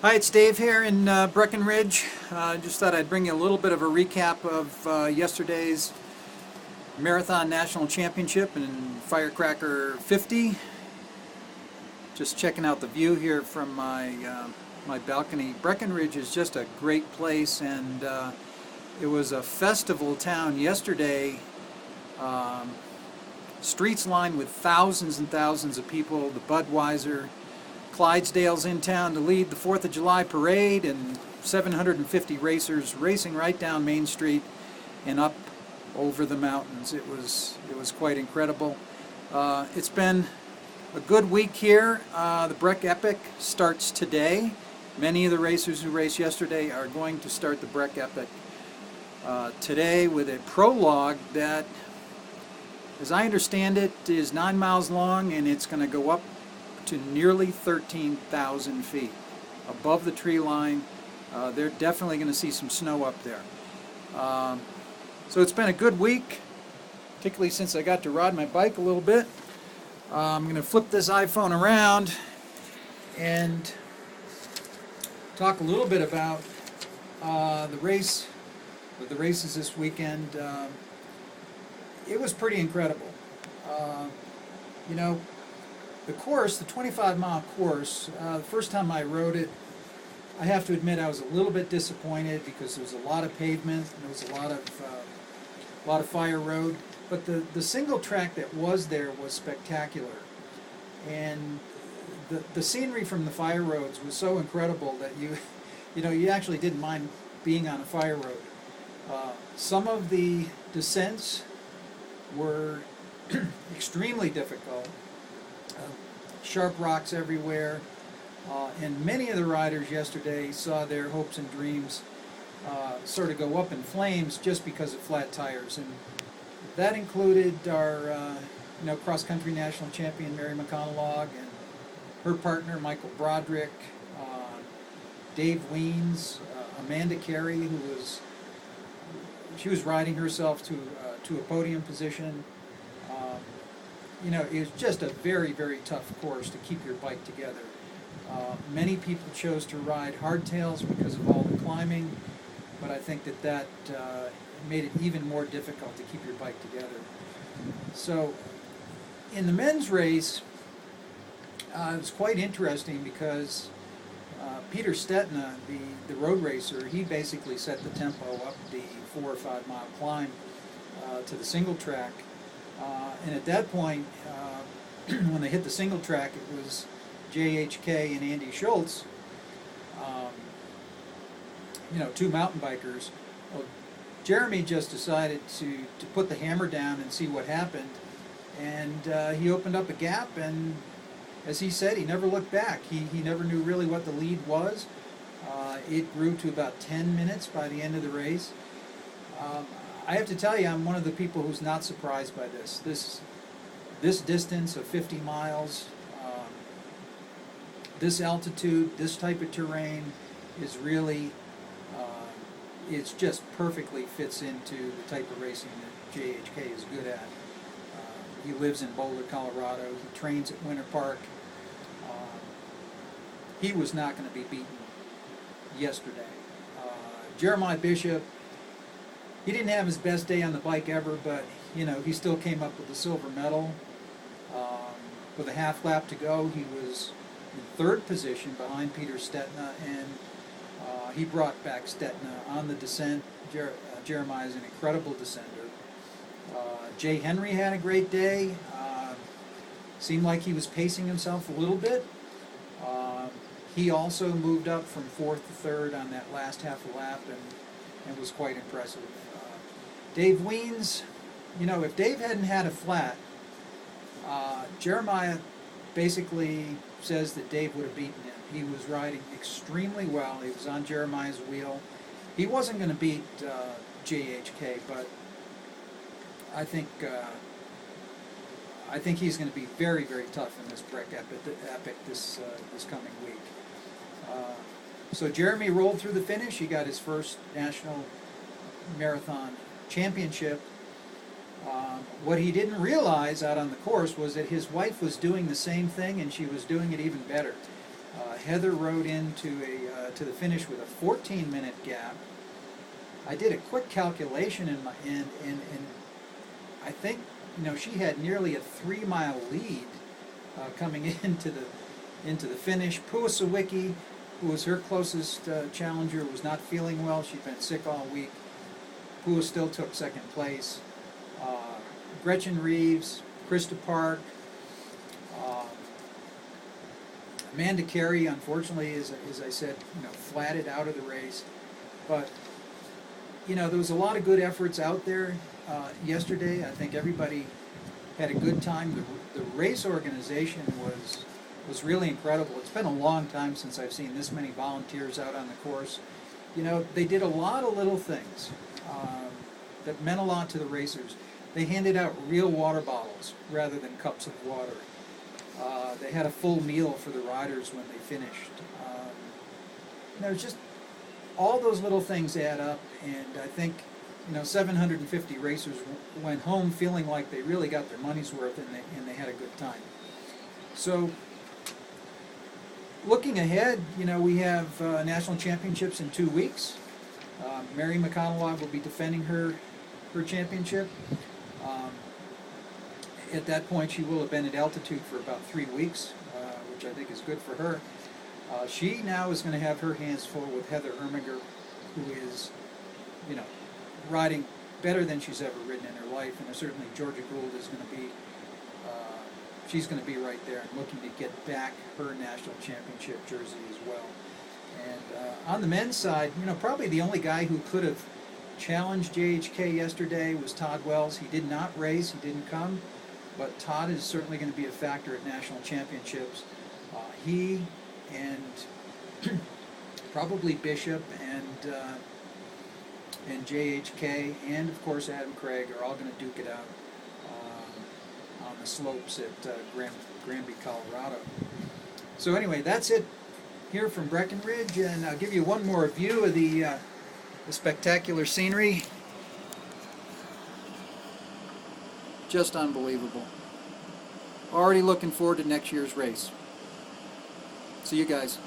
Hi, it's Dave here in Breckinridge. Just thought I'd bring you a little bit of a recap of yesterday's Marathon National Championship in Firecracker 50. Just checking out the view here from my balcony. Breckinridge is just a great place, and it was a festival town yesterday. Streets lined with thousands and thousands of people. The Budweiser Clydesdale's in town to lead the 4th of July parade, and 750 racers racing right down Main Street and up over the mountains. It was quite incredible. It's been a good week here. The Breck Epic starts today. Many of the racers who raced yesterday are going to start the Breck Epic today with a prologue that, as I understand it, is 9 miles long, and it's going to go up to nearly 13,000 feet above the tree line. They're definitely going to see some snow up there. So it's been a good week, particularly since I got to ride my bike a little bit. I'm going to flip this iPhone around and talk a little bit about the races this weekend. It was pretty incredible. You know, the course, the 25-mile course, the first time I rode it, I have to admit I was a little bit disappointed because there was a lot of pavement, and there was a lot of fire road. But the single track that was there was spectacular, and the scenery from the fire roads was so incredible that you actually didn't mind being on a fire road. Some of the descents were extremely difficult. Sharp rocks everywhere, and many of the riders yesterday saw their hopes and dreams sort of go up in flames just because of flat tires, and that included our cross-country national champion Mary McConaughey and her partner Michael Broderick, Dave Weens, Amanda Carey, who was riding herself to a podium position. It was just a very, very tough course to keep your bike together. Many people chose to ride hardtails because of all the climbing, but I think that made it even more difficult to keep your bike together. So, in the men's race, it was quite interesting because Peter Stetina, the road racer, he basically set the tempo up the 4 or 5 mile climb to the single track. And at that point, when they hit the single track, it was JHK and Andy Schultz, two mountain bikers. Well, Jeremy just decided to put the hammer down and see what happened, and he opened up a gap, and as he said, he never looked back. He never knew really what the lead was. It grew to about 10 minutes by the end of the race. I have to tell you, I'm one of the people who's not surprised by this. This distance of 50 miles, this altitude, this type of terrain is really, it's just perfectly fits into the type of racing that JHK is good at. He lives in Boulder, Colorado. He trains at Winter Park. He was not going to be beaten yesterday. Jeremiah Bishop, he didn't have his best day on the bike ever, but he still came up with the silver medal. With a half lap to go, he was in 3rd position behind Peter Stetina, and he brought back Stetina on the descent. Jeremiah is an incredible descender. Jay Henry had a great day. Seemed like he was pacing himself a little bit. He also moved up from 4th to 3rd on that last half a lap, and was quite impressive. Dave Weens, if Dave hadn't had a flat, Jeremiah basically says that Dave would have beaten him. He was riding extremely well. He was on Jeremiah's wheel. He wasn't going to beat JHK, but I think he's going to be very, very tough in this Breck Epic this coming week. So Jeremy rolled through the finish. He got his first national marathon championship. What he didn't realize out on the course was that his wife was doing the same thing, and she was doing it even better. Heather rode into to the finish with a 14-minute gap. I did a quick calculation in my and I think, you know, she had nearly a 3-mile lead coming into the finish. Pua Sawicki, who was her closest challenger, was not feeling well. She'd been sick all week. Pua still took second place. Gretchen Reeves, Krista Park, Amanda Carey, unfortunately, as I said, you know, flatted out of the race. But, you know, there was a lot of good efforts out there yesterday. I think everybody had a good time. The race organization was really incredible. It's been a long time since I've seen this many volunteers out on the course. You know, they did a lot of little things that meant a lot to the racers. They handed out real water bottles rather than cups of water. They had a full meal for the riders when they finished. There's just all those little things add up, and I think, you know, 750 racers went home feeling like they really got their money's worth, and they had a good time. So, looking ahead, you know, we have national championships in 2 weeks. Mary McConnell will be defending her championship. At that point, she will have been at altitude for about 3 weeks, which I think is good for her. She now is going to have her hands full with Heather Erminger, who is, you know, riding better than she's ever ridden in her life, and certainly Georgia Gould is going to be, she's going to be right there and looking to get back her national championship jersey as well. And on the men's side, you know, probably the only guy who could have challenged JHK yesterday was Todd Wells. He did not race, he didn't come, but Todd is certainly going to be a factor at national championships. He and probably Bishop and JHK and of course Adam Craig are all going to duke it out on the slopes at Granby, Colorado. So anyway, that's it here from Breckinridge, and I'll give you one more view of the spectacular scenery. Just unbelievable. Already looking forward to next year's race. See you guys.